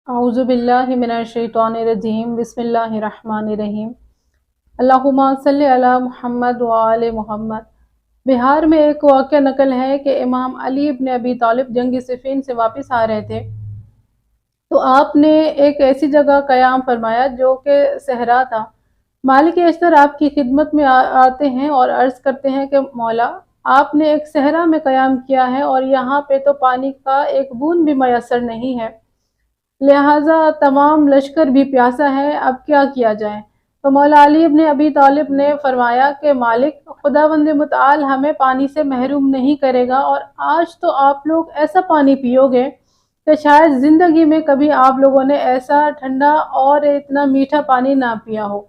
اعوذ باللہ من الشیطان الرجیم بسم اللہ الرحمن الرحیم اللہم صلی علی محمد وآل محمد۔ بہار میں ایک واقعہ نقل ہے کہ امام علی ابن ابی طالب جنگ صفین سے واپس آ رہے تھے تو آپ نے ایک ایسی جگہ قیام فرمایا جو کہ صحرا تھا۔ مالک اشتر آپ کی خدمت میں آتے ہیں اور عرض کرتے ہیں کہ مولا، آپ نے ایک صحرا میں قیام کیا ہے اور یہاں پہ تو پانی کا ایک بوند بھی میسر نہیں ہے، لہٰذا تمام لشکر بھی پیاسا ہے، اب کیا کیا جائے؟ تو مولا علی ابن ابی طالب نے فرمایا کہ مالک خداوند متعال ہمیں پانی سے محروم نہیں کرے گا، اور آج تو آپ لوگ ایسا پانی پیو گے کہ شاید زندگی میں کبھی آپ لوگوں نے ایسا ٹھنڈا اور اتنا میٹھا پانی نہ پیا ہو۔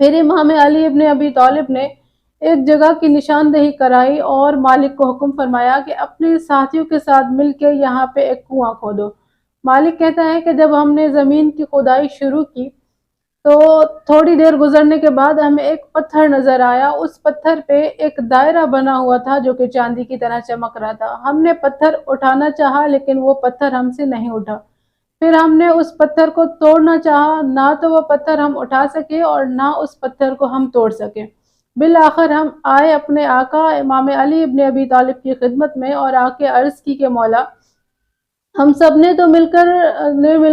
پھر امام علی ابن ابی طالب نے ایک جگہ کی نشاندہی کرائی اور مالک کو حکم فرمایا کہ اپنے ساتھیوں کے ساتھ مل کے یہاں پہ ایک کنواں کھودو۔ مالک کہتا ہے کہ جب ہم نے زمین کی کھدائی شروع کی تو تھوڑی دیر گزرنے کے بعد ہمیں ایک پتھر نظر آیا۔ اس پتھر پہ ایک دائرہ بنا ہوا تھا جو کہ چاندی کی طرح چمک رہا تھا۔ ہم نے پتھر اٹھانا چاہا لیکن وہ پتھر ہم سے نہیں اٹھا۔ پھر ہم نے اس پتھر کو توڑنا چاہا، نہ تو وہ پتھر ہم اٹھا سکے اور نہ اس پتھر کو ہم توڑ سکے۔ بالآخر ہم آئے اپنے آقا امام علی ابن ابی طالب کی خدمت میں اور آ کے عرض کی کہ مولا، ہم سب نے تو مل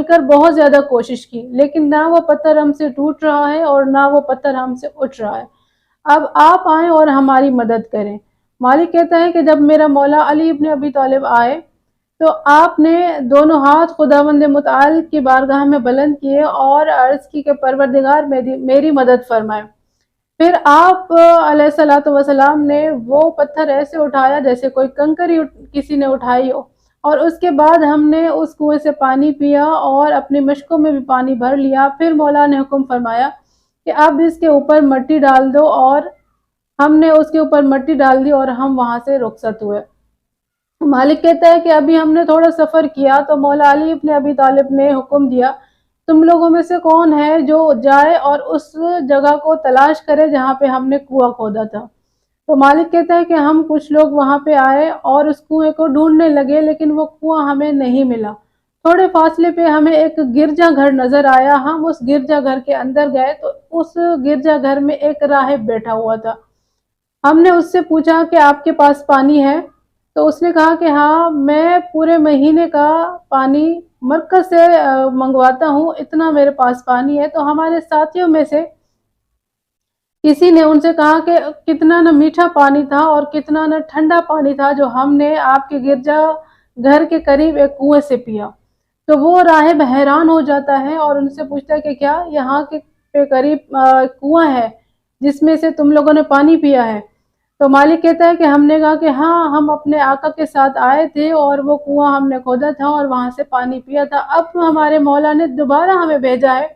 کر بہت زیادہ کوشش کی، لیکن نہ وہ پتھر ہم سے ٹوٹ رہا ہے اور نہ وہ پتھر ہم سے اٹھ رہا ہے۔ اب آپ آئیں اور ہماری مدد کریں۔ مالک کہتا ہے کہ جب میرا مولا علی ابن ابی طالب آئے تو آپ نے دونوں ہاتھ خداوند متعال کی بارگاہ میں بلند کیے اور عرض کی کہ پروردگار میری مدد فرمائے۔ پھر آپ علیہ الصلوۃ والسلام نے وہ پتھر ایسے اٹھایا جیسے کوئی کنکری کسی نے اٹھائی ہو، اور اس کے بعد ہم نے اس کنویں سے پانی پیا اور اپنی مشکوں میں بھی پانی بھر لیا۔ پھر مولا نے حکم فرمایا کہ اب اس کے اوپر مٹی ڈال دو، اور ہم نے اس کے اوپر مٹی ڈال دی اور ہم وہاں سے رخصت ہوئے۔ مالک کہتا ہے کہ ابھی ہم نے تھوڑا سفر کیا تو مولا علی ابن ابی طالب نے حکم دیا، تم لوگوں میں سے کون ہے جو جائے اور اس جگہ کو تلاش کرے جہاں پہ ہم نے کنواں کھودا تھا؟ تو مالک کہتا ہے کہ ہم کچھ لوگ وہاں پہ آئے اور اس کنویں کو ڈھونڈنے لگے، لیکن وہ کنواں ہمیں نہیں ملا۔ تھوڑے فاصلے پہ ہمیں ایک گرجا گھر نظر آیا، ہم اس گرجا گھر کے اندر گئے تو اس گرجا گھر میں ایک راہب بیٹھا ہوا تھا۔ ہم نے اس سے پوچھا کہ آپ کے پاس پانی ہے؟ تو اس نے کہا کہ ہاں، میں پورے مہینے کا پانی مرکز سے منگواتا ہوں، اتنا میرے پاس پانی ہے۔ تو ہمارے ساتھیوں میں سے کسی نے ان سے کہا کہ کتنا نہ میٹھا پانی تھا اور کتنا نہ ٹھنڈا پانی تھا جو ہم نے آپ کے گرجا گھر کے قریب ایک کنویں سے پیا۔ تو وہ راہب حیران ہو جاتا ہے اور ان سے پوچھتا ہے کہ کیا یہاں کے قریب کنواں ہے جس میں سے تم لوگوں نے پانی پیا ہے؟ تو مالک کہتا ہے کہ ہم نے کہا کہ ہاں، ہم اپنے آقا کے ساتھ آئے تھے اور وہ کنواں ہم نے کھودا تھا اور وہاں سے پانی پیا تھا۔ اب ہمارے مولا نے دوبارہ ہمیں بھیجا ہے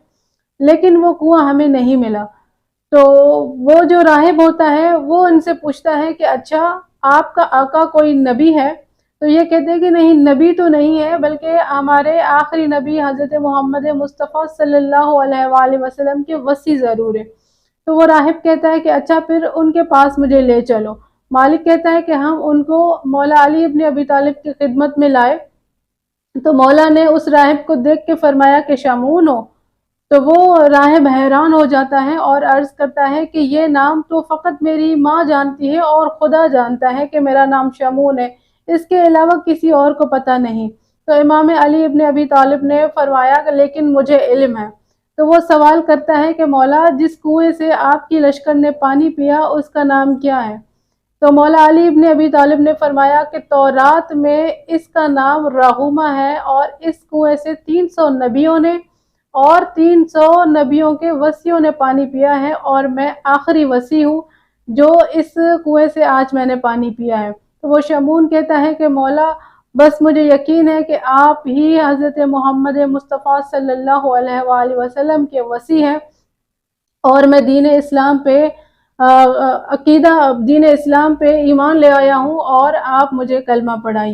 لیکن وہ کنواں ہمیں نہیں ملا۔ تو وہ جو راہب ہوتا ہے وہ ان سے پوچھتا ہے کہ اچھا، آپ کا آقا کوئی نبی ہے؟ تو یہ کہتے ہیں کہ نہیں، نبی تو نہیں ہے، بلکہ ہمارے آخری نبی حضرت محمد مصطفیٰ صلی اللہ علیہ وآلہ وسلم کے وصی ضرور ہے۔ تو وہ راہب کہتا ہے کہ اچھا، پھر ان کے پاس مجھے لے چلو۔ مالک کہتا ہے کہ ہم ان کو مولا علی ابن ابی طالب کی خدمت میں لائے تو مولا نے اس راہب کو دیکھ کے فرمایا کہ شامون ہو؟ تو وہ راہب حیران ہو جاتا ہے اور عرض کرتا ہے کہ یہ نام تو فقط میری ماں جانتی ہے اور خدا جانتا ہے کہ میرا نام شامون ہے، اس کے علاوہ کسی اور کو پتہ نہیں۔ تو امام علی ابن ابی طالب نے فرمایا کہ لیکن مجھے علم ہے۔ تو وہ سوال کرتا ہے کہ مولا، جس کنویں سے آپ کی لشکر نے پانی پیا اس کا نام کیا ہے؟ تو مولا علی ابن ابی طالب نے فرمایا کہ تورات میں اس کا نام راہومہ ہے، اور اس کنویں سے 300 نبیوں نے اور 300 نبیوں کے وصیوں نے پانی پیا ہے، اور میں آخری وصی ہوں جو اس کنویں سے آج میں نے پانی پیا ہے۔ تو وہ شامون کہتا ہے کہ مولا، بس مجھے یقین ہے کہ آپ ہی حضرت محمد مصطفیٰ صلی اللہ علیہ وآلہ وسلم کے وصی ہیں، اور میں دین اسلام پہ دین اسلام پہ ایمان لے آیا ہوں، اور آپ مجھے کلمہ پڑھائیے۔